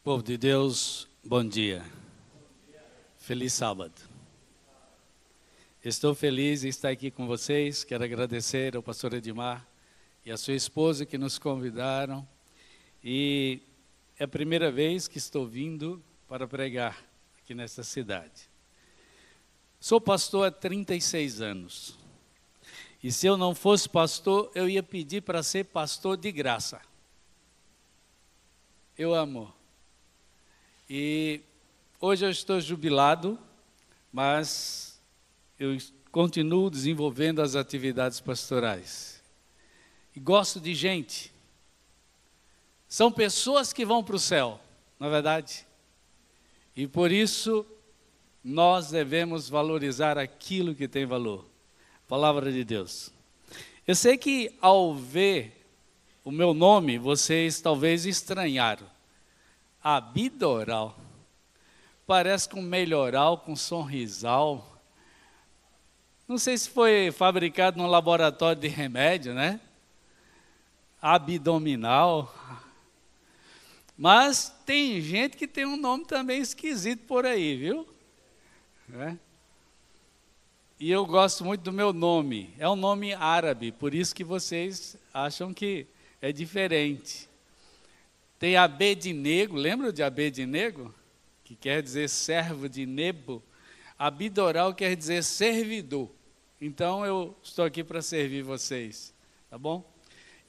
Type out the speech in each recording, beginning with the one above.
Povo de Deus, bom dia. Feliz sábado. Estou feliz em estar aqui com vocês. Quero agradecer ao pastor Edmar e à sua esposa que nos convidaram. E é a primeira vez que estou vindo para pregar aqui nesta cidade. Sou pastor há 36 anos. E se eu não fosse pastor, eu ia pedir para ser pastor de graça. Eu amo. E hoje eu estou jubilado, mas eu continuo desenvolvendo as atividades pastorais. E gosto de gente. São pessoas que vão para o céu, não é verdade? E por isso nós devemos valorizar aquilo que tem valor. Palavra de Deus. Eu sei que ao ver o meu nome, vocês talvez estranharam. Abidoral. Parece com melhoral, com sorrisal. Não sei se foi fabricado num laboratório de remédio, né? Abdominal. Mas tem gente que tem um nome também esquisito por aí, viu? É. E eu gosto muito do meu nome. É um nome árabe, por isso que vocês acham que é diferente. Tem Abednego, lembra de Abednego? Que quer dizer servo de Nebo. Abidoral quer dizer servidor. Então eu estou aqui para servir vocês, tá bom?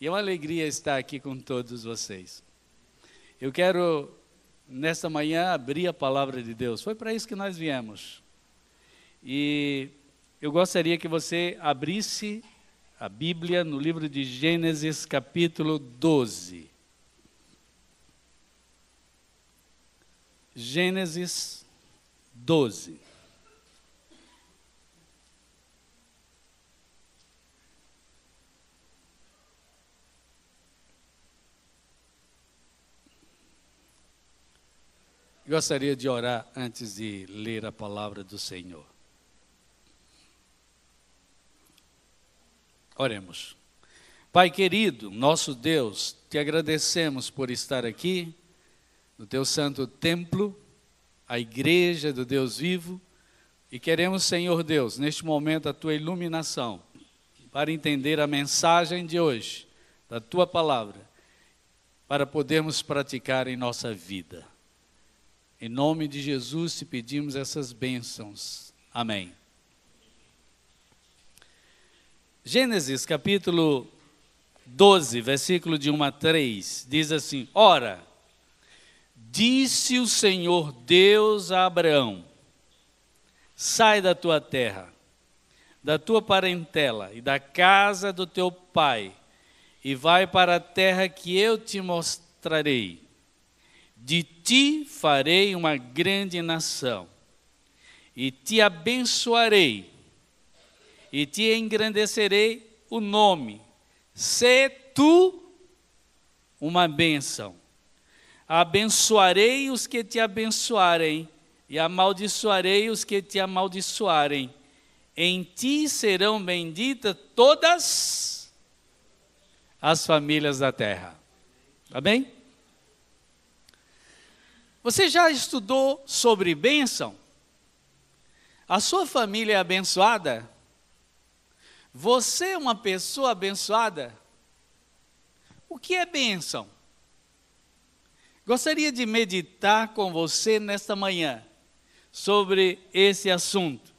E é uma alegria estar aqui com todos vocês. Eu quero, nesta manhã, abrir a palavra de Deus. Foi para isso que nós viemos. E eu gostaria que você abrisse a Bíblia no livro de Gênesis, capítulo 12. Gênesis 12. Gostaria de orar antes de ler a palavra do Senhor. Oremos. Pai querido, nosso Deus, te agradecemos por estar aqui no teu santo templo, a igreja do Deus vivo, e queremos, Senhor Deus, neste momento a tua iluminação, para entender a mensagem de hoje, da tua palavra, para podermos praticar em nossa vida. Em nome de Jesus te pedimos essas bênçãos. Amém. Gênesis capítulo 12, versículo de 1 a 3, diz assim: Ora, disse o Senhor Deus a Abraão: sai da tua terra, da tua parentela e da casa do teu pai, e vai para a terra que eu te mostrarei. De ti farei uma grande nação, e te abençoarei, e te engrandecerei o nome. Sê tu uma bênção. Abençoarei os que te abençoarem, e amaldiçoarei os que te amaldiçoarem. Em ti serão benditas todas as famílias da terra. Amém? Você já estudou sobre bênção? A sua família é abençoada? Você é uma pessoa abençoada? O que é bênção? Gostaria de meditar com você nesta manhã sobre esse assunto.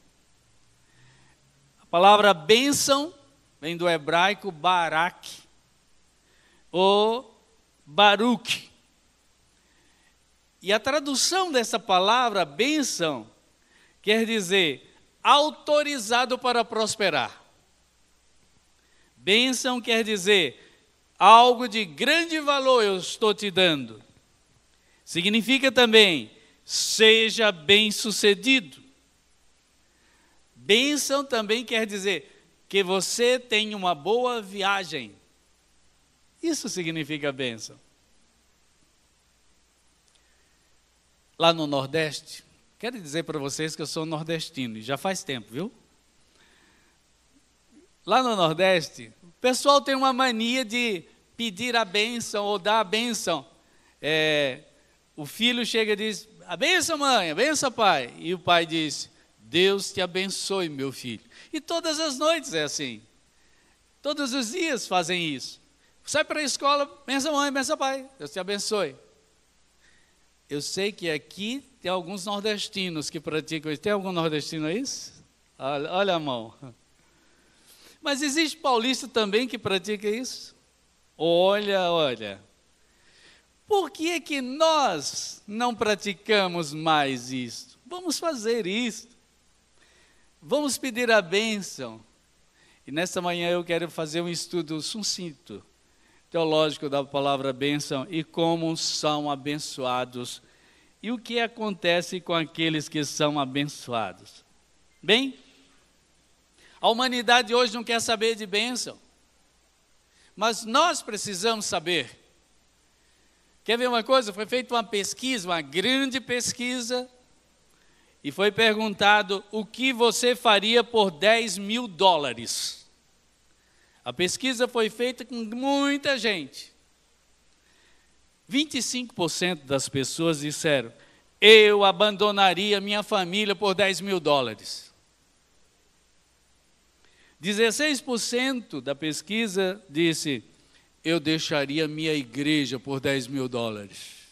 A palavra bênção vem do hebraico barak ou baruch. E a tradução dessa palavra bênção quer dizer autorizado para prosperar. Bênção quer dizer algo de grande valor eu estou te dando. Significa também, seja bem-sucedido. Bênção também quer dizer que você tenha uma boa viagem. Isso significa bênção. Lá no Nordeste, quero dizer para vocês que eu sou nordestino, e já faz tempo, viu? Lá no Nordeste, o pessoal tem uma mania de pedir a bênção ou dar a bênção o filho chega e diz, a benção mãe, a benção pai. E o pai diz, Deus te abençoe meu filho. E todas as noites é assim. Todos os dias fazem isso. Sai para a escola, benção mãe, benção pai, Deus te abençoe. Eu sei que aqui tem alguns nordestinos que praticam isso. Tem algum nordestino aí? Olha a mão. Mas existe paulista também que pratica isso? Olha. Por que é que nós não praticamos mais isso? Vamos fazer isso. Vamos pedir a bênção. E nesta manhã eu quero fazer um estudo sucinto, teológico da palavra bênção e como são abençoados e o que acontece com aqueles que são abençoados. Bem, a humanidade hoje não quer saber de bênção, mas nós precisamos saber. Quer ver uma coisa? Foi feita uma pesquisa, uma grande pesquisa, e foi perguntado o que você faria por $10.000. A pesquisa foi feita com muita gente. 25% das pessoas disseram, eu abandonaria minha família por $10.000. 16% da pesquisa disse, eu deixaria minha igreja por $10.000.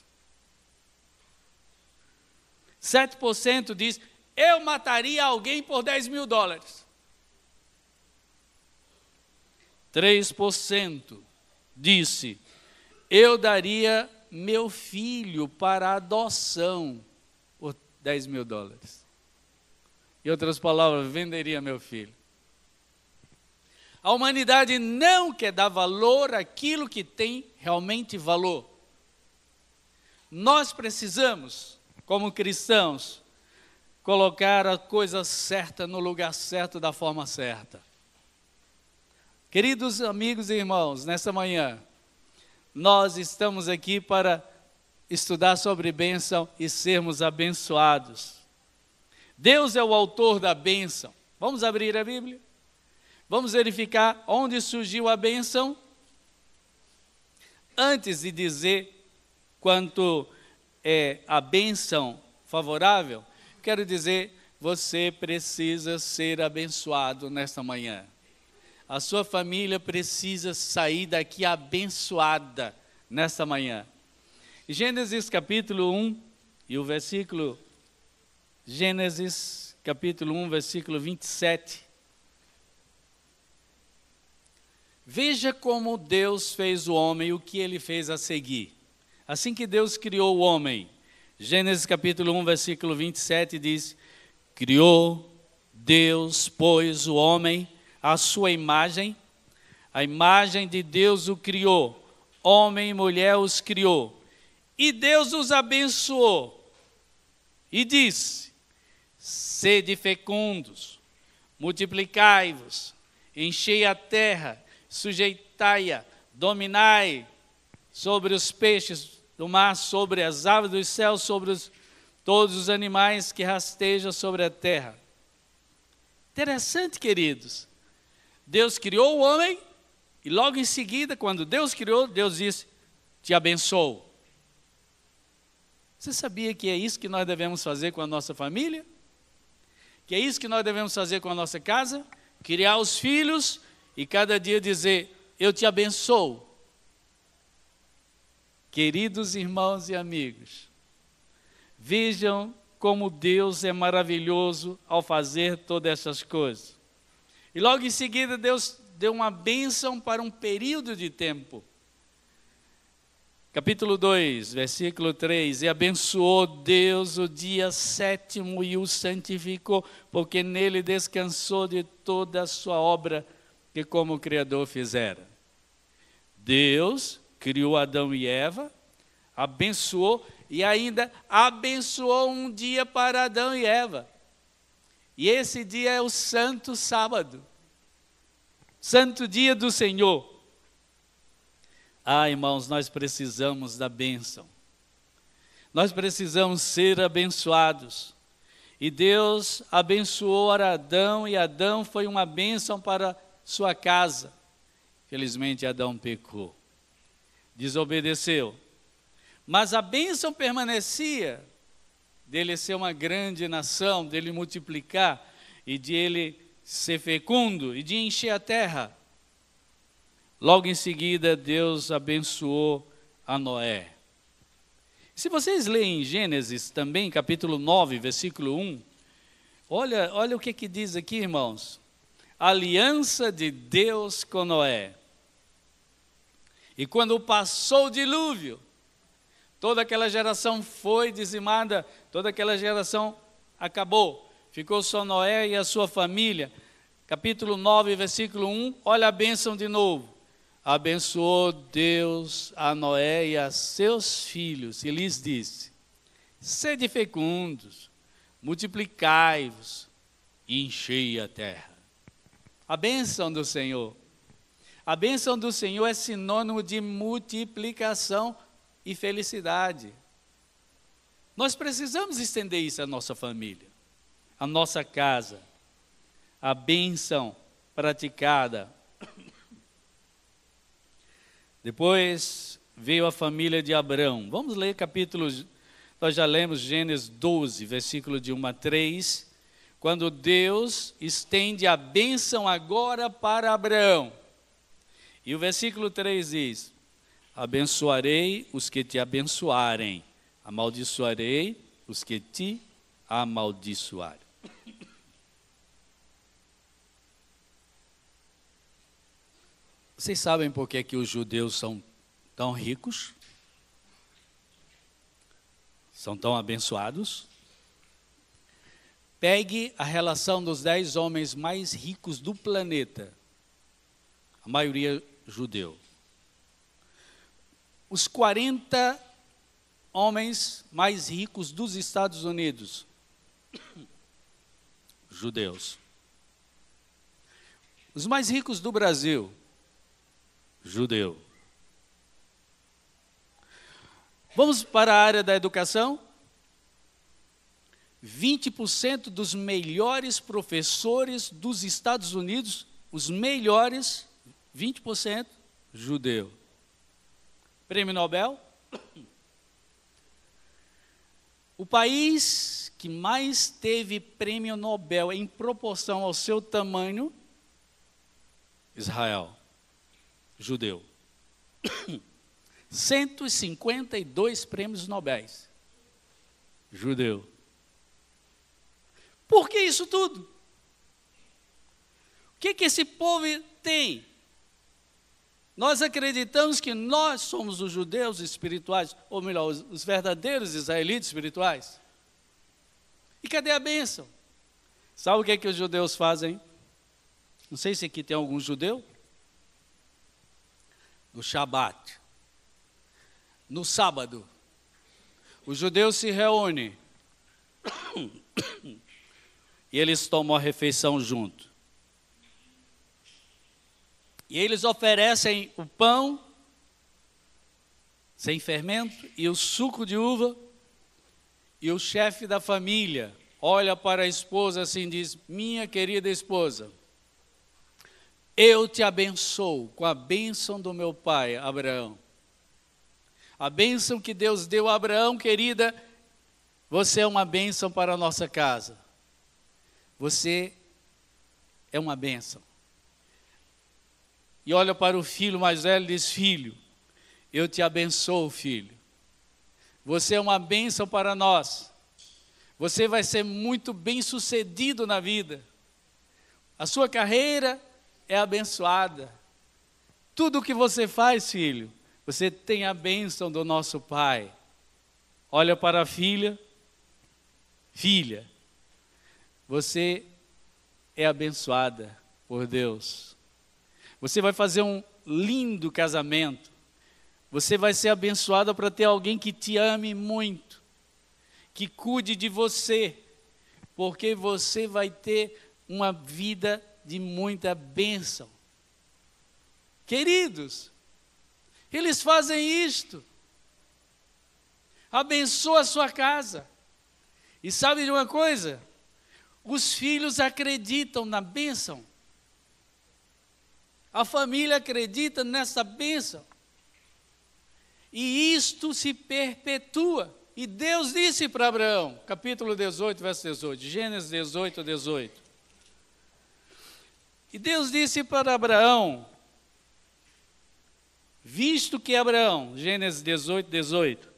7% diz, eu mataria alguém por $10.000. 3% disse, eu daria meu filho para adoção por $10.000. Em outras palavras, venderia meu filho. A humanidade não quer dar valor àquilo que tem realmente valor. Nós precisamos, como cristãos, colocar a coisa certa no lugar certo, da forma certa. Queridos amigos e irmãos, nesta manhã, nós estamos aqui para estudar sobre bênção e sermos abençoados. Deus é o autor da bênção. Vamos abrir a Bíblia? Vamos verificar onde surgiu a bênção? Antes de dizer quanto é a bênção favorável, quero dizer, você precisa ser abençoado nesta manhã. A sua família precisa sair daqui abençoada nesta manhã. Gênesis capítulo 1 e o versículo, Gênesis capítulo 1, versículo 27. Veja como Deus fez o homem e o que ele fez a seguir. Assim que Deus criou o homem, Gênesis capítulo 1, versículo 27 diz, criou Deus, pois, o homem, à sua imagem, a imagem de Deus o criou, homem e mulher os criou. E Deus os abençoou e disse, sede fecundos, multiplicai-vos, enchei a terra, sujeitai-a, dominai sobre os peixes do mar, sobre as aves dos céus, sobre todos os animais que rastejam sobre a terra. Interessante, queridos. Deus criou o homem e logo em seguida, quando Deus criou, Deus disse, te abençoo. Você sabia que é isso que nós devemos fazer com a nossa família? Que é isso que nós devemos fazer com a nossa casa? Criar os filhos e cada dia dizer, eu te abençoo. Queridos irmãos e amigos, vejam como Deus é maravilhoso ao fazer todas essas coisas. E logo em seguida Deus deu uma bênção para um período de tempo. Capítulo 2, versículo 3, e abençoou Deus o dia 7º e o santificou, porque nele descansou de toda a sua obra que como Criador fizera. Deus criou Adão e Eva, abençoou e ainda abençoou um dia para Adão e Eva. E esse dia é o santo sábado, santo dia do Senhor. Ah, irmãos, nós precisamos da bênção. Nós precisamos ser abençoados. E Deus abençoou Adão e Adão foi uma bênção para sua casa. Felizmente Adão pecou, desobedeceu. Mas a bênção permanecia dele ser uma grande nação, dele multiplicar e de ele ser fecundo e de encher a terra. Logo em seguida, Deus abençoou a Noé. Se vocês lerem em Gênesis também, capítulo 9, versículo 1, olha o que diz aqui, irmãos. Aliança de Deus com Noé. E quando passou o dilúvio, toda aquela geração foi dizimada, toda aquela geração acabou. Ficou só Noé e a sua família. Capítulo 9, versículo 1, olha a bênção de novo. Abençoou Deus a Noé e a seus filhos, e lhes disse: sede fecundos, multiplicai-vos e enchei a terra. A bênção do Senhor. A bênção do Senhor é sinônimo de multiplicação e felicidade. Nós precisamos estender isso à nossa família, à nossa casa. A bênção praticada. Depois veio a família de Abrão. Vamos ler capítulos, nós já lemos Gênesis 12, versículo de 1 a 3, quando Deus estende a bênção agora para Abraão. E o versículo 3 diz: abençoarei os que te abençoarem, amaldiçoarei os que te amaldiçoarem. Vocês sabem por que os judeus são tão ricos? São tão abençoados? Pegue a relação dos 10 homens mais ricos do planeta. A maioria judeu. Os 40 homens mais ricos dos Estados Unidos. Judeus. Os mais ricos do Brasil. Judeu. Vamos para a área da educação? 20% dos melhores professores dos Estados Unidos, os melhores, 20% judeu. Prêmio Nobel? O país que mais teve prêmio Nobel em proporção ao seu tamanho, Israel. Judeu. 152 prêmios Nobéis. Judeu. Por que isso tudo? O que esse povo tem? Nós acreditamos que nós somos os judeus espirituais, ou melhor, os verdadeiros israelitas espirituais. E cadê a bênção? Sabe o que os judeus fazem? Não sei se aqui tem algum judeu. No Shabat, no sábado, os judeus se reúnem e eles tomam a refeição junto. E eles oferecem o pão sem fermento e o suco de uva, e o chefe da família olha para a esposa assim e diz: minha querida esposa, eu te abençoo com a bênção do meu pai, Abraão. A bênção que Deus deu a Abraão, querida, você é uma bênção para a nossa casa. Você é uma bênção. E olha para o filho mais velho e diz: filho, eu te abençoo, filho. Você é uma bênção para nós. Você vai ser muito bem sucedido na vida. A sua carreira é abençoada. Tudo o que você faz, filho, você tem a bênção do nosso Pai. Olha para a filha. Filha, você é abençoada por Deus. Você vai fazer um lindo casamento. Você vai ser abençoada para ter alguém que te ame muito, que cuide de você, porque você vai ter uma vida de muita bênção. Queridos, eles fazem isto. Abençoa a sua casa. E sabe de uma coisa? Os filhos acreditam na bênção. A família acredita nessa bênção. e isto se perpetua. E Deus disse para Abraão, capítulo 18, verso 18, Gênesis 18, 18. E Deus disse para Abraão, visto que Abraão, Gênesis 18, 18,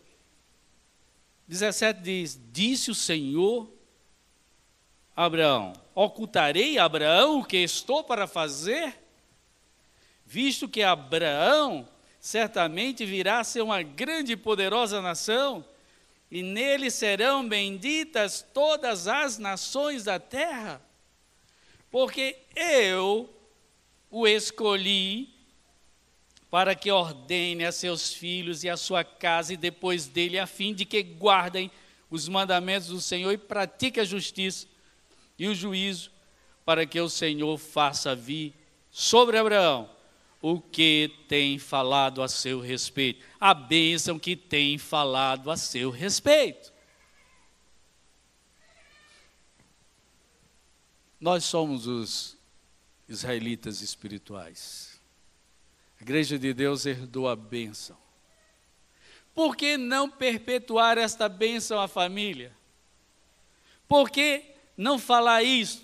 17 diz, disse o Senhor a Abraão, ocultarei a Abraão o que estou para fazer? Visto que Abraão certamente virá a ser uma grande e poderosa nação, e nele serão benditas todas as nações da terra, porque eu o escolhi para que ordene a seus filhos e a sua casa e depois dele, a fim de que guardem os mandamentos do Senhor e pratiquem a justiça e o juízo, para que o Senhor faça vir sobre Abraão o que tem falado a seu respeito, a bênção que tem falado a seu respeito. Nós somos os israelitas espirituais. A Igreja de Deus herdou a bênção. Por que não perpetuar esta bênção à família? Por que não falar isso?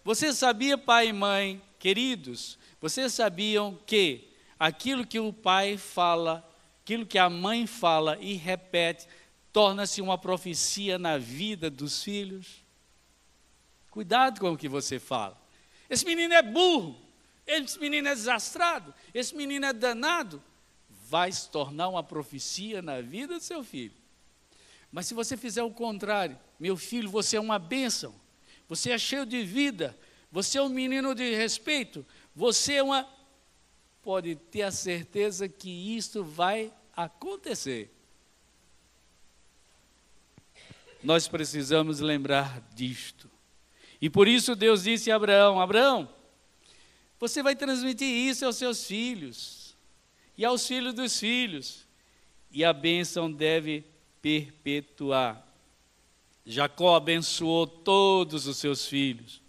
Você sabia, pai e mãe, queridos, vocês sabiam que aquilo que o pai fala, aquilo que a mãe fala e repete, torna-se uma profecia na vida dos filhos? Cuidado com o que você fala. Esse menino é burro, esse menino é desastrado, esse menino é danado. Vai se tornar uma profecia na vida do seu filho. Mas se você fizer o contrário, meu filho, você é uma bênção, você é cheio de vida, você é um menino de respeito, você é uma... Pode ter a certeza que isto vai acontecer. Nós precisamos lembrar disto. E por isso Deus disse a Abraão, Abraão, você vai transmitir isso aos seus filhos e aos filhos dos filhos, e a bênção deve perpetuar. Jacó abençoou todos os seus filhos.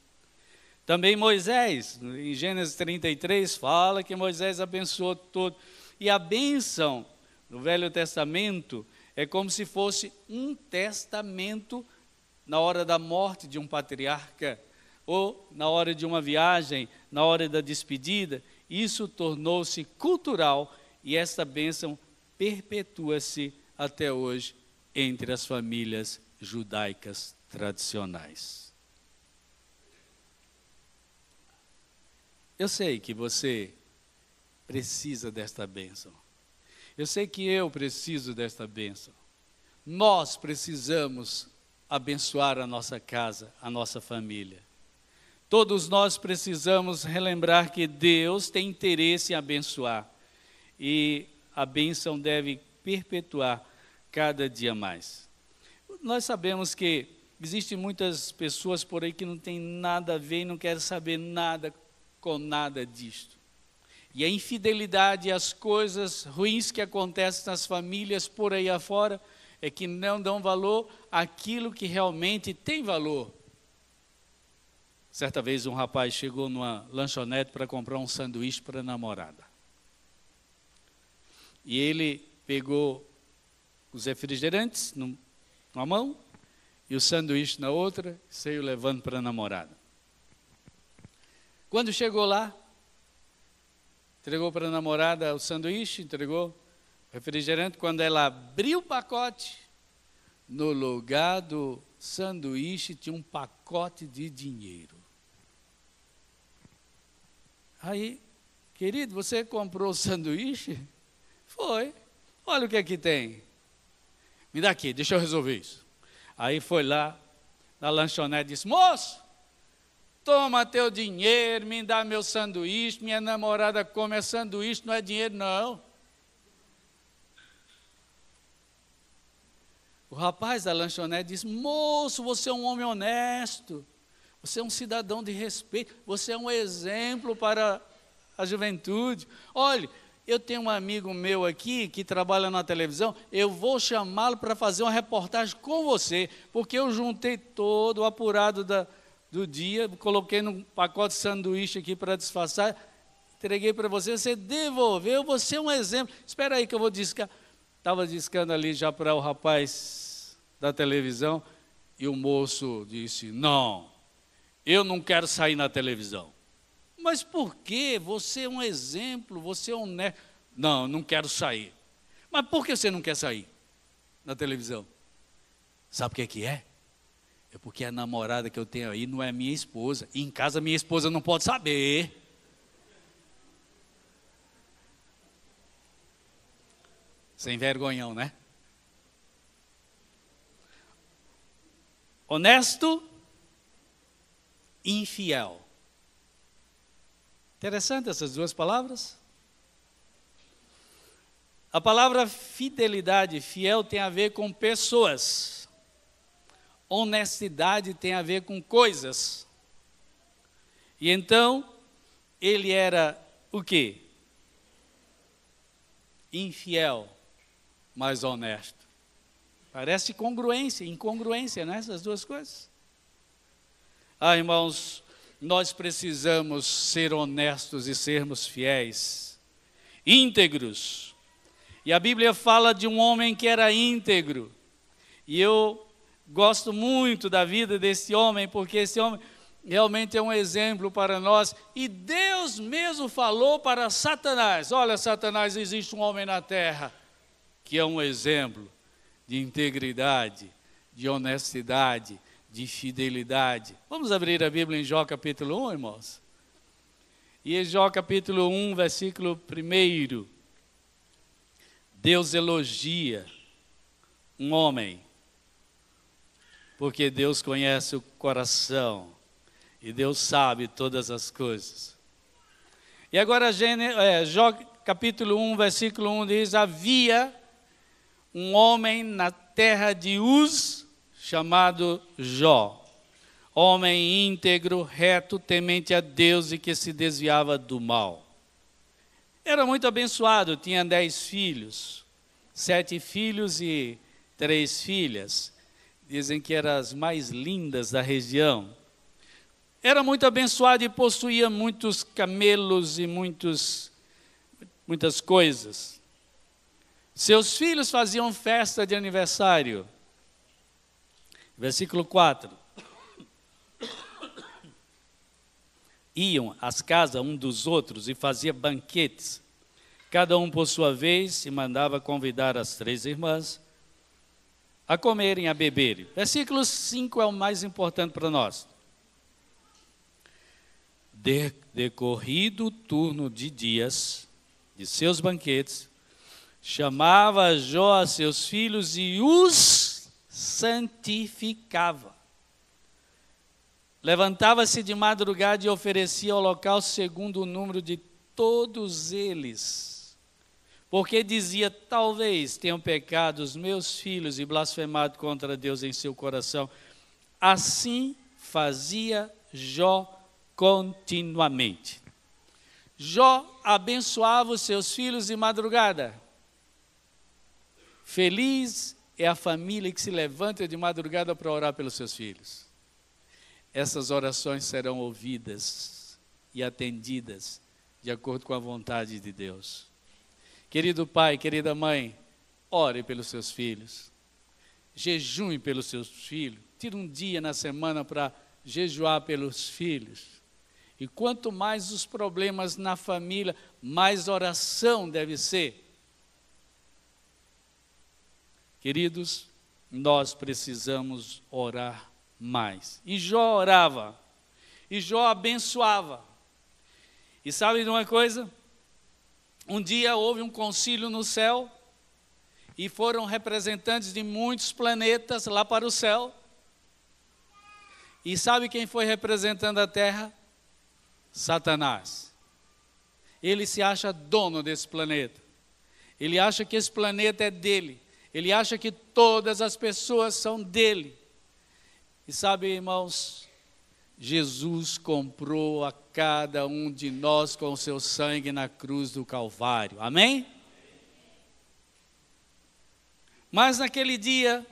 Também Moisés, em Gênesis 33, fala que Moisés abençoou todos. E a bênção no Velho Testamento é como se fosse um testamento na hora da morte de um patriarca, ou na hora de uma viagem, na hora da despedida. Isso tornou-se cultural e esta bênção perpetua-se até hoje entre as famílias judaicas tradicionais. Eu sei que você precisa desta bênção. Eu sei que eu preciso desta bênção. Nós precisamos abençoar a nossa casa, a nossa família. Todos nós precisamos relembrar que Deus tem interesse em abençoar. E a bênção deve perpetuar cada dia mais. Nós sabemos que existem muitas pessoas por aí que não têm nada a ver e não querem saber nada com nada disto. E a infidelidade e as coisas ruins que acontecem nas famílias por aí afora é que não dão valor àquilo que realmente tem valor. Certa vez um rapaz chegou numa lanchonete para comprar um sanduíche para a namorada. E ele pegou os refrigerantes numa mão e o sanduíche na outra, e saiu levando para a namorada. Quando chegou lá, entregou para a namorada o sanduíche, entregou o refrigerante. Quando ela abriu o pacote, no lugar do sanduíche tinha um pacote de dinheiro. Aí, querido, você comprou o sanduíche? Foi. Olha o que aqui tem. Me dá aqui, deixa eu resolver isso. Aí foi lá na lanchonete e disse, moço, toma teu dinheiro, me dá meu sanduíche, minha namorada come sanduíche, não é dinheiro não. O rapaz da lanchonete disse, moço, você é um homem honesto, você é um cidadão de respeito, você é um exemplo para a juventude. Olha, eu tenho um amigo meu aqui que trabalha na televisão, eu vou chamá-lo para fazer uma reportagem com você, porque eu juntei todo o apurado do dia, coloquei num pacote de sanduíche aqui para disfarçar, entreguei para você, você devolveu, você é um exemplo. Espera aí que eu vou discar. estava discando ali já para o rapaz da televisão, e o moço disse, não, eu não quero sair na televisão. Mas por quê? Você é um exemplo, você é um neto. Não, não quero sair. Mas por que você não quer sair na televisão? Sabe o que é? É porque a namorada que eu tenho aí não é minha esposa. E em casa minha esposa não pode saber. Sem vergonhão, né? Honesto, infiel. Interessante essas duas palavras. A palavra fidelidade, fiel, tem a ver com pessoas. Honestidade tem a ver com coisas. E então, ele era o quê? Infiel, mas honesto. Parece incongruência, né? Essas duas coisas. Ah, irmãos, nós precisamos ser honestos e sermos fiéis, íntegros. E a Bíblia fala de um homem que era íntegro. E eu gosto muito da vida desse homem, porque esse homem realmente é um exemplo para nós. E Deus mesmo falou para Satanás, olha, Satanás, existe um homem na terra que é um exemplo de integridade, de honestidade, de fidelidade. Vamos abrir a Bíblia em Jó capítulo 1, irmãos? E em Jó capítulo 1, versículo 1, Deus elogia um homem, porque Deus conhece o coração e Deus sabe todas as coisas. E agora Jó capítulo 1, versículo 1 diz, havia um homem na terra de Uz, chamado Jó, homem íntegro, reto, temente a Deus e que se desviava do mal. Era muito abençoado, tinha 10 filhos, 7 filhos e 3 filhas. Dizem que eram as mais lindas da região. Era muito abençoado e possuía muitos camelos e muitas coisas. Seus filhos faziam festa de aniversário. Versículo 4. Iam às casas um dos outros e faziam banquetes. Cada um por sua vez e mandava convidar as 3 irmãs a comerem, a beberem. Versículo 5 é o mais importante para nós. Decorrido o turno de dias de seus banquetes, chamava Jó a seus filhos e os santificava. Levantava-se de madrugada e oferecia holocausto segundo o número de todos eles. Porque dizia, talvez tenham pecado os meus filhos e blasfemado contra Deus em seu coração. Assim fazia Jó continuamente. Jó abençoava os seus filhos de madrugada. Feliz é a família que se levanta de madrugada para orar pelos seus filhos. Essas orações serão ouvidas e atendidas de acordo com a vontade de Deus. Querido pai, querida mãe, ore pelos seus filhos. Jejue pelos seus filhos. Tire um dia na semana para jejuar pelos filhos. E quanto mais os problemas na família, mais oração deve ser. Queridos, nós precisamos orar mais. E Jó orava. E Jó abençoava. E sabe de uma coisa? Um dia houve um concílio no céu e foram representantes de muitos planetas lá para o céu. E sabe quem foi representando a terra? Satanás. Ele se acha dono desse planeta. Ele acha que esse planeta é dele. Ele acha que todas as pessoas são dele. E sabe, irmãos, Jesus comprou a cada um de nós com o seu sangue na cruz do Calvário. Amém? Mas naquele dia,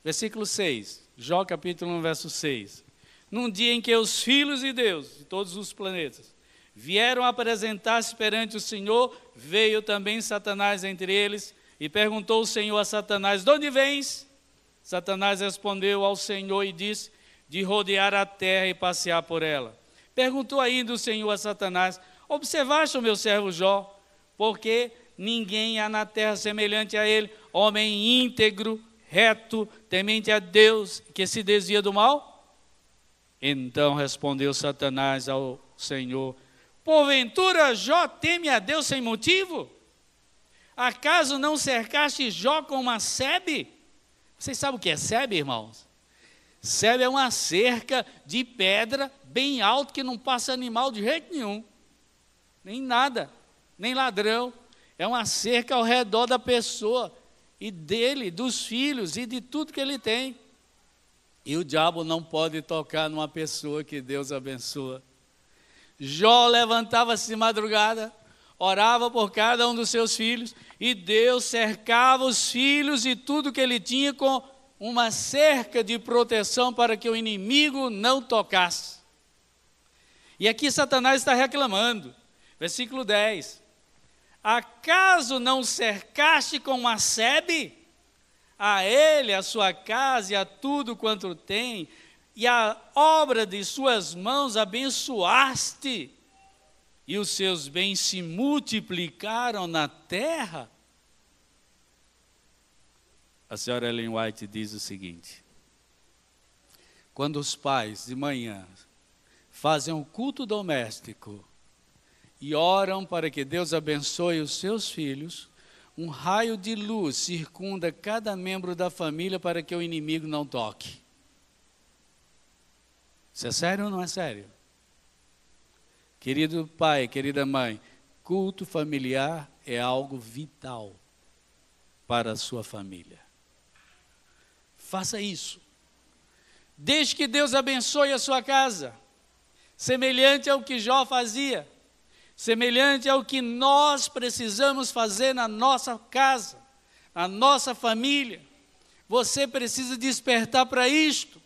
versículo 6, Jó capítulo 1, verso 6. Num dia em que os filhos de Deus, de todos os planetas, vieram apresentar-se perante o Senhor, veio também Satanás entre eles, E perguntou o Senhor a Satanás: de onde vens? Satanás respondeu ao Senhor e disse: de rodear a terra e passear por ela. Perguntou ainda o Senhor a Satanás: observaste o meu servo Jó? Porque ninguém há na terra semelhante a ele, homem íntegro, reto, temente a Deus, que se desvia do mal? Então respondeu Satanás ao Senhor: porventura Jó teme a Deus sem motivo? Acaso não cercaste Jó com uma sebe? Vocês sabem o que é sebe, irmãos? Sebe é uma cerca de pedra bem alta que não passa animal de jeito nenhum. Nem nada, nem ladrão. É uma cerca ao redor da pessoa e dele, dos filhos e de tudo que ele tem. E o diabo não pode tocar numa pessoa que Deus abençoa. Jó levantava-se de madrugada, orava por cada um dos seus filhos, e Deus cercava os filhos e tudo que ele tinha com uma cerca de proteção para que o inimigo não tocasse. E aqui Satanás está reclamando, versículo 10. Acaso não cercaste com uma sebe? A ele, a sua casa e a tudo quanto tem, e a obra de suas mãos abençoaste, e os seus bens se multiplicaram na terra? A senhora Ellen White diz o seguinte: quando os pais de manhã fazem um culto doméstico e oram para que Deus abençoe os seus filhos, um raio de luz circunda cada membro da família para que o inimigo não toque. Isso é sério ou não é sério? Querido pai, querida mãe, culto familiar é algo vital para a sua família. Faça isso. Deixe que Deus abençoe a sua casa, semelhante ao que Jó fazia, semelhante ao que nós precisamos fazer na nossa casa, na nossa família. Você precisa despertar para isto.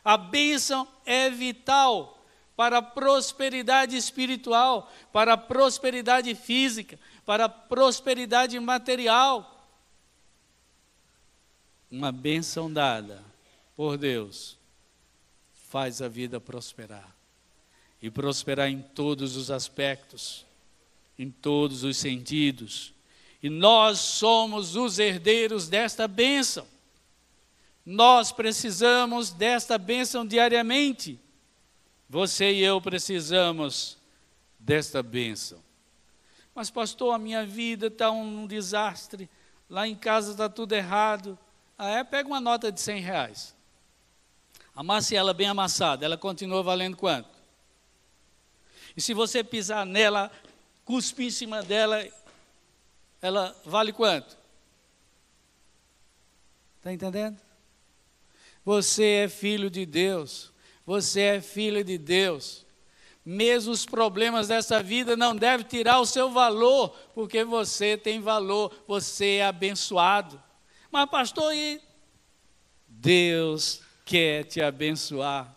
A bênção é vital para a prosperidade espiritual, para a prosperidade física, para a prosperidade material. Uma bênção dada por Deus faz a vida prosperar. E prosperar em todos os aspectos, em todos os sentidos. E nós somos os herdeiros desta bênção. Nós precisamos desta bênção diariamente. Você e eu precisamos desta bênção. Mas pastor, a minha vida está um desastre. Lá em casa está tudo errado. Pega uma nota de R$100. Amasse ela bem amassada. Ela continua valendo quanto? E se você pisar nela, cuspir em cima dela, ela vale quanto? Está entendendo? Você é filho de Deus. Você é filha de Deus. Mesmo os problemas dessa vida não devem tirar o seu valor, porque você tem valor, você é abençoado. Mas pastor, e Deus quer te abençoar.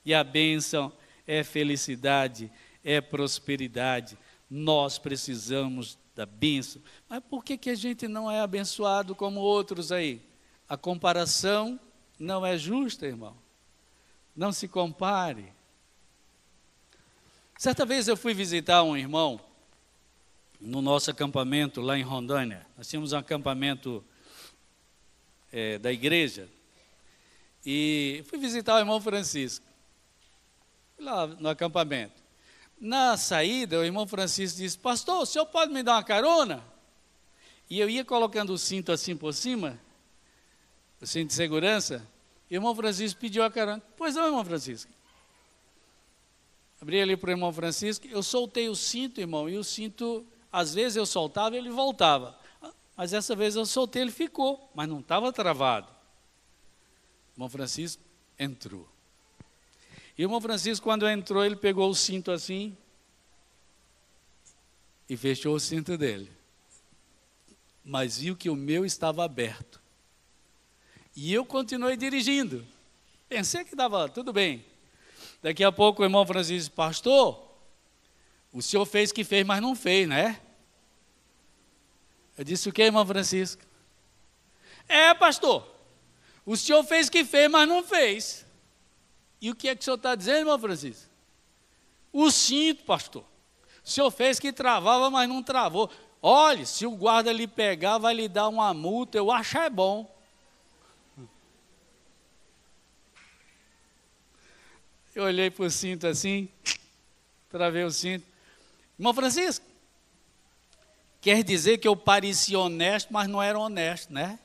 E a bênção é felicidade, é prosperidade. Nós precisamos da bênção. Mas por que a gente não é abençoado como outros aí? A comparação não é justa, irmão. Não se compare. Certa vez eu fui visitar um irmão no nosso acampamento lá em Rondônia. Nós tínhamos um acampamento da igreja. E fui visitar o irmão Francisco, lá no acampamento. Na saída, o irmão Francisco disse: pastor, o senhor pode me dar uma carona? E eu ia colocando o cinto assim por cima, o cinto de segurança, e o irmão Francisco pediu a carona. Pois não, irmão Francisco. Abri ali para o irmão Francisco, eu soltei o cinto, irmão, e o cinto, às vezes eu soltava e ele voltava. Mas essa vez eu soltei, ele ficou, mas não estava travado. O irmão Francisco entrou. E o irmão Francisco, quando entrou, ele pegou o cinto assim e fechou o cinto dele. Mas viu que o meu estava aberto. E eu continuei dirigindo. Pensei que dava tudo bem. Daqui a pouco o irmão Francisco disse: pastor, o senhor fez o que fez, mas não fez, né? Eu disse: o que, irmã Francisca? É, pastor, o senhor fez que fez, mas não fez. E o que é que o senhor está dizendo, irmã Francisca? O cinto, pastor. O senhor fez que travava, mas não travou. Olhe, se o guarda lhe pegar, vai lhe dar uma multa, eu acho é bom. Eu olhei para o cinto assim, travei o cinto. Irmão Francisco, quer dizer que eu parecia honesto, mas não era honesto, né?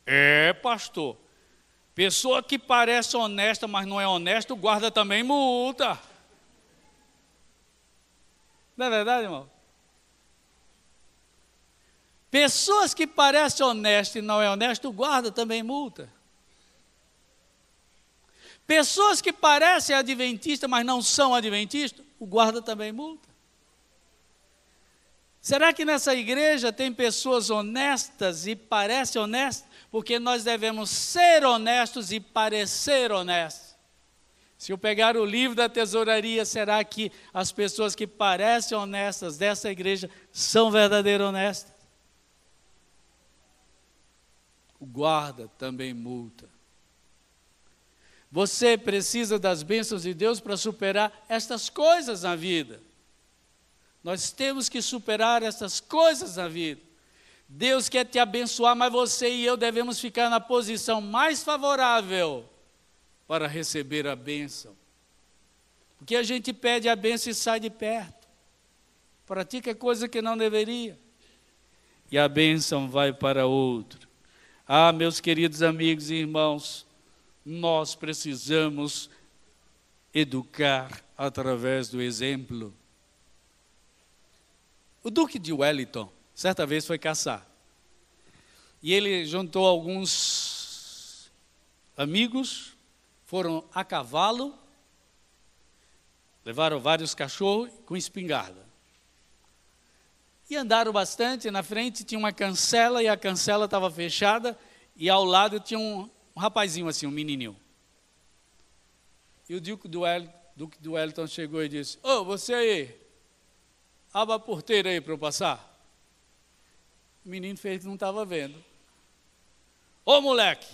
É, pastor. Pessoa que parece honesta, mas não é honesta, o guarda também multa. Não é verdade, irmão? Pessoas que parecem honestas e não é honesto, o guarda também multa. Pessoas que parecem adventistas, mas não são adventistas, o guarda também multa. Será que nessa igreja tem pessoas honestas e parecem honestas? Porque nós devemos ser honestos e parecer honestos. Se eu pegar o livro da tesouraria, será que as pessoas que parecem honestas dessa igreja são verdadeiramente honestas? O guarda também multa. Você precisa das bênçãos de Deus para superar estas coisas na vida. Nós temos que superar essas coisas na vida. Deus quer te abençoar, mas você e eu devemos ficar na posição mais favorável para receber a bênção. Porque a gente pede a bênção e sai de perto. Pratica coisa que não deveria. E a bênção vai para outro. Ah, meus queridos amigos e irmãos, nós precisamos educar através do exemplo. O Duque de Wellington, certa vez foi caçar. E ele juntou alguns amigos, foram a cavalo, levaram vários cachorros com espingarda. E andaram bastante, na frente tinha uma cancela e a cancela estava fechada e ao lado tinha um rapazinho assim, um menininho. E o Duque de Wellington chegou e disse: ô, você aí, abra a porteira aí para eu passar. O menino fez que não estava vendo. Ô moleque,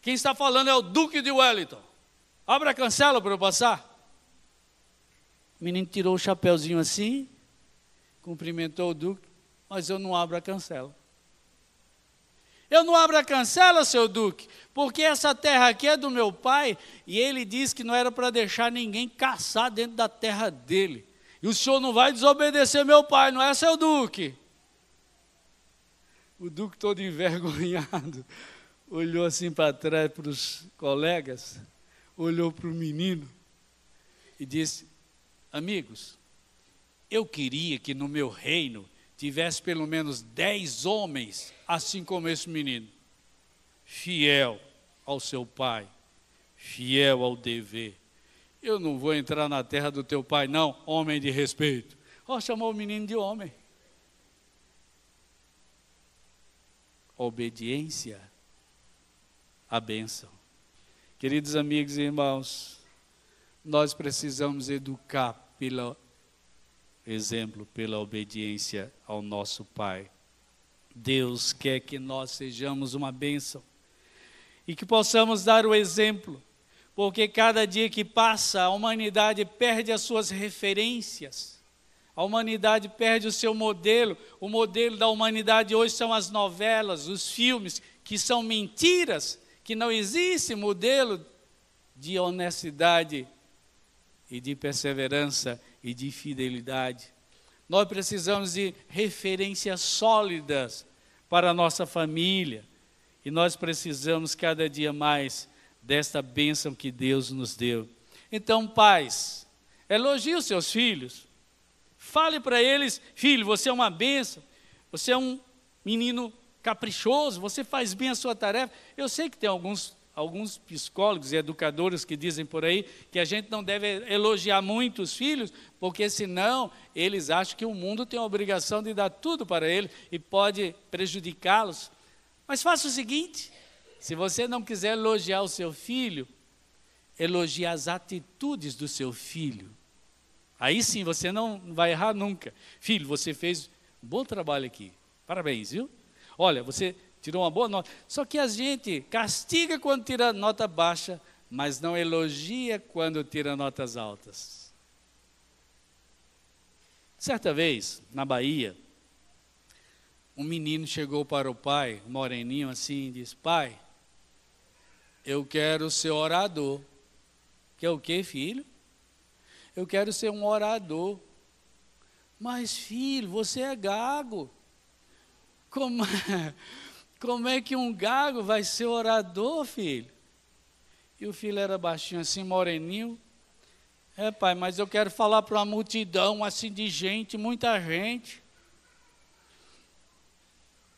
quem está falando é o Duque de Wellington. Abra a cancela para eu passar. O menino tirou o chapéuzinho assim, cumprimentou o Duque, mas eu não abro a cancela. Eu não abro a cancela, seu Duque, porque essa terra aqui é do meu pai, e ele disse que não era para deixar ninguém caçar dentro da terra dele. E o senhor não vai desobedecer meu pai, não é, seu Duque? O Duque, todo envergonhado, olhou assim para trás para os colegas, olhou para o menino e disse: amigos, eu queria que no meu reino tivesse pelo menos 10 homens, assim como esse menino, fiel ao seu pai, fiel ao dever. Eu não vou entrar na terra do teu pai, não, homem de respeito. Ó, chamou o menino de homem. Obediência à bênção. Queridos amigos e irmãos, nós precisamos educar pelo exemplo, pela obediência ao nosso Pai. Deus quer que nós sejamos uma bênção e que possamos dar o exemplo, porque cada dia que passa a humanidade perde as suas referências, a humanidade perde o seu modelo. O modelo da humanidade hoje são as novelas, os filmes, que são mentiras, que não existe modelo de honestidade e de perseverança e de fidelidade. Nós precisamos de referências sólidas para a nossa família e nós precisamos cada dia mais desta bênção que Deus nos deu. Então, pais, elogie os seus filhos, fale para eles: filho, você é uma bênção, você é um menino caprichoso, você faz bem a sua tarefa. Eu sei que tem alguns psicólogos e educadores que dizem por aí que a gente não deve elogiar muito os filhos, porque senão eles acham que o mundo tem a obrigação de dar tudo para eles e pode prejudicá-los. Mas faça o seguinte: se você não quiser elogiar o seu filho, elogie as atitudes do seu filho. Aí sim você não vai errar nunca. Filho, você fez Bom trabalho aqui. Parabéns, viu? Olha, você tirou uma boa nota. Só que a gente castiga quando tira nota baixa, mas não elogia quando tira notas altas. Certa vez, na Bahia, um menino chegou para o pai, um moreninho assim, e disse: pai, eu quero ser orador. Quer o quê, filho? Eu quero ser um orador. Mas, filho, você é gago. Como é que um gago vai ser orador, filho? E o filho era baixinho assim, moreninho. É, pai, mas eu quero falar para uma multidão assim de gente, muita gente.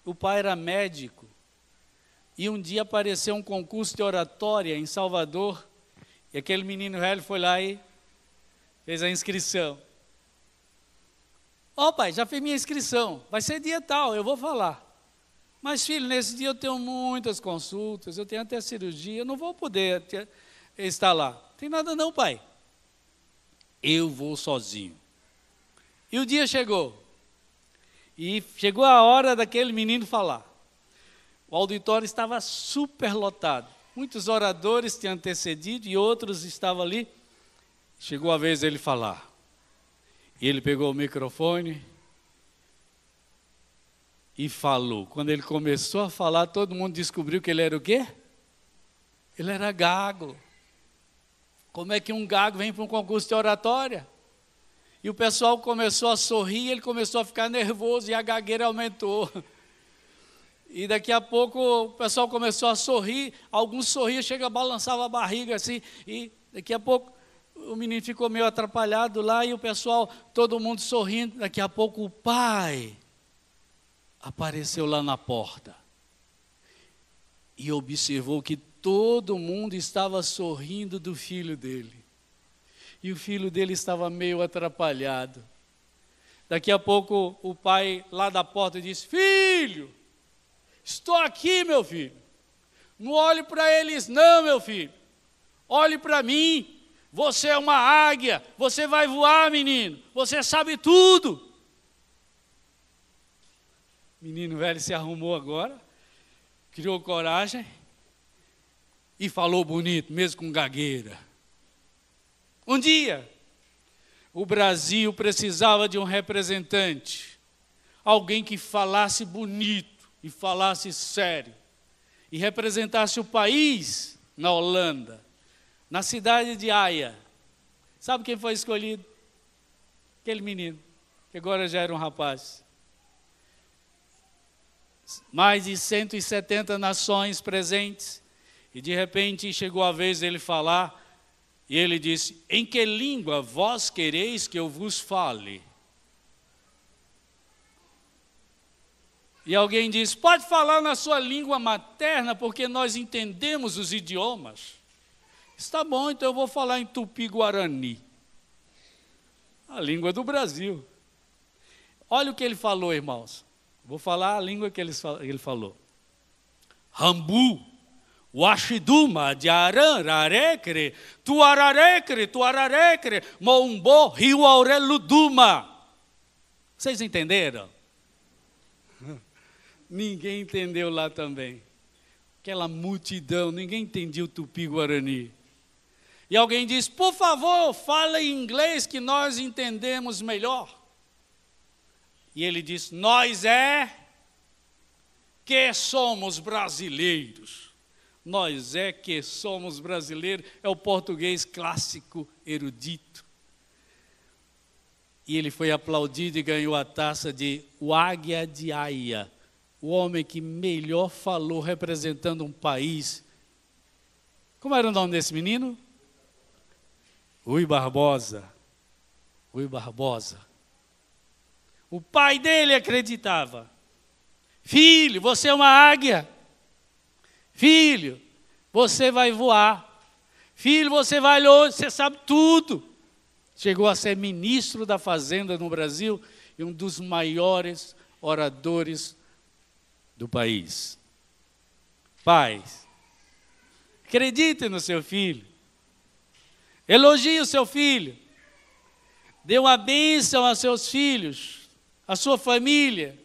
O pai era médico. E um dia apareceu um concurso de oratória em Salvador. E aquele menino velho foi lá e fez a inscrição. Ó, pai, já fiz minha inscrição. Vai ser dia tal, eu vou falar. Mas, filho, nesse dia eu tenho muitas consultas, eu tenho até cirurgia, eu não vou poder estar lá. Não tem nada não, pai. Eu vou sozinho. E o dia chegou. E chegou a hora daquele menino falar. O auditório estava super lotado. Muitos oradores tinham antecedido e outros estavam ali. Chegou a vez dele falar. E ele pegou o microfone e falou. Quando ele começou a falar, todo mundo descobriu que ele era o quê? Ele era gago. Como é que um gago vem para um concurso de oratória? E o pessoal começou a sorrir, ele começou a ficar nervoso e a gagueira aumentou. E daqui a pouco o pessoal começou a sorrir, alguns sorriam, chega, balançava a barriga assim, e daqui a pouco o menino ficou meio atrapalhado lá e o pessoal, todo mundo sorrindo. Daqui a pouco o pai apareceu lá na porta e observou que todo mundo estava sorrindo do filho dele. E o filho dele estava meio atrapalhado. Daqui a pouco o pai lá da porta disse: filho, estou aqui, meu filho. Não olhe para eles não, meu filho. Olhe para mim. Você é uma águia. Você vai voar, menino. Você sabe tudo. O menino velho se arrumou agora, criou coragem e falou bonito, mesmo com gagueira. Um dia, o Brasil precisava de um representante, alguém que falasse bonito e falasse sério, e representasse o país na Holanda, na cidade de Haia. Sabe quem foi escolhido? Aquele menino, que agora já era um rapaz. Mais de 170 nações presentes, e de repente chegou a vez dele falar, e ele disse: em que língua vós quereis que eu vos fale? E alguém disse: pode falar na sua língua materna, porque nós entendemos os idiomas. Está bom, então eu vou falar em Tupi-Guarani, a língua do Brasil. Olha o que ele falou, irmãos. Vou falar a língua que ele falou. Hambu, Washiduma, Diaran, Rarekre, Tuararekre, Moumbo, Rio Aureluduma. Vocês entenderam? Ninguém entendeu lá também. Aquela multidão, ninguém entendia o Tupi-Guarani. E alguém disse: por favor, fala em inglês que nós entendemos melhor. E ele disse: nós que somos brasileiros. Nós que somos brasileiros. É o português clássico, erudito. E ele foi aplaudido e ganhou a taça de o Águia de Haia. O homem que melhor falou representando um país. Como era o nome desse menino? Rui Barbosa. Rui Barbosa. O pai dele acreditava. Filho, você é uma águia. Filho, você vai voar. Filho, você vai longe, você sabe tudo. Chegou a ser ministro da Fazenda no Brasil e um dos maiores oradores do país. Pais, acredite no seu filho. Elogie o seu filho. Dê uma bênção aos seus filhos. a sua família,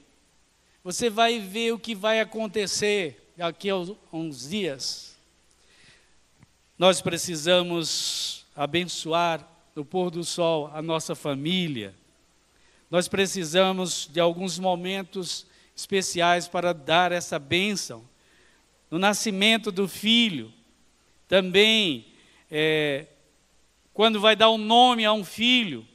você vai ver o que vai acontecer daqui a uns dias. Nós precisamos abençoar no pôr do sol a nossa família. Nós precisamos de alguns momentos especiais para dar essa bênção. No nascimento do filho, também, quando vai dar um nome a um filho,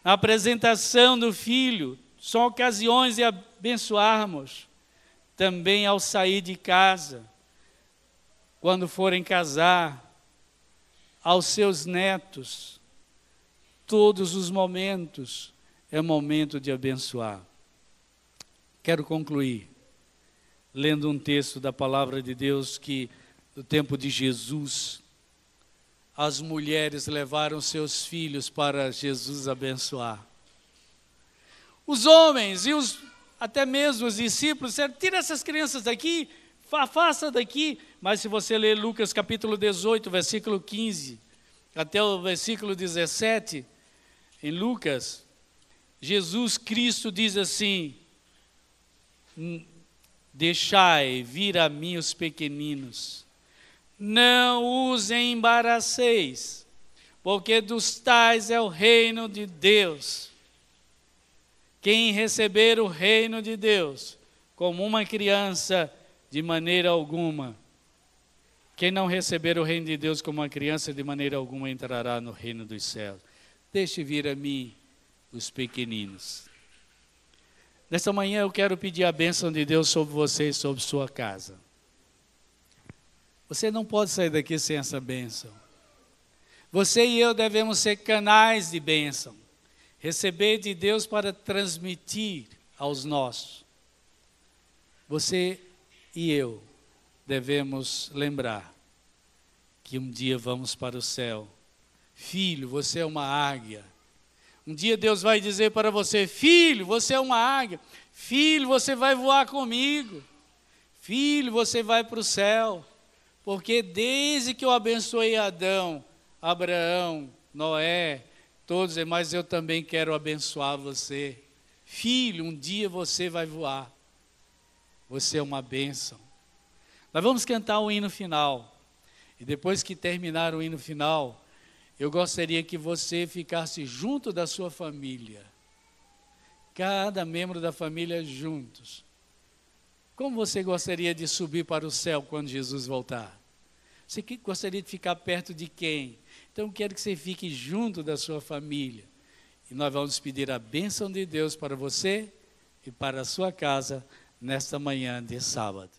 na apresentação do filho, são ocasiões de abençoarmos. Também ao sair de casa, quando forem casar, aos seus netos, todos os momentos é momento de abençoar. Quero concluir lendo um texto da palavra de Deus que, no tempo de Jesus, as mulheres levaram seus filhos para Jesus abençoar. Os homens e até mesmo os discípulos disseram, tira essas crianças daqui, afasta daqui. Mas se você ler Lucas capítulo 18, versículo 15, até o versículo 17, em Lucas, Jesus Cristo diz assim, deixai vir a mim os pequeninos, não os embaraceis, porque dos tais é o reino de Deus. Quem receber o reino de Deus como uma criança, de maneira alguma. Quem não receber o reino de Deus como uma criança, de maneira alguma entrará no reino dos céus. Deixe vir a mim os pequeninos. Nesta manhã eu quero pedir a bênção de Deus sobre você e sobre sua casa. Você não pode sair daqui sem essa bênção. Você e eu devemos ser canais de bênção. Receber de Deus para transmitir aos nossos. Você e eu devemos lembrar que um dia vamos para o céu. Filho, você é uma águia. Um dia Deus vai dizer para você, filho, você é uma águia. Filho, você vai voar comigo. Filho, você vai para o céu. Porque desde que eu abençoei Adão, Abraão, Noé, todos, mas eu também quero abençoar você. Filho, um dia você vai voar. Você é uma bênção. Nós vamos cantar o hino final. E depois que terminar o hino final, eu gostaria que você ficasse junto da sua família. Cada membro da família juntos. Como você gostaria de subir para o céu quando Jesus voltar? Você gostaria de ficar perto de quem? Então eu quero que você fique junto da sua família. E nós vamos pedir a bênção de Deus para você e para a sua casa nesta manhã de sábado.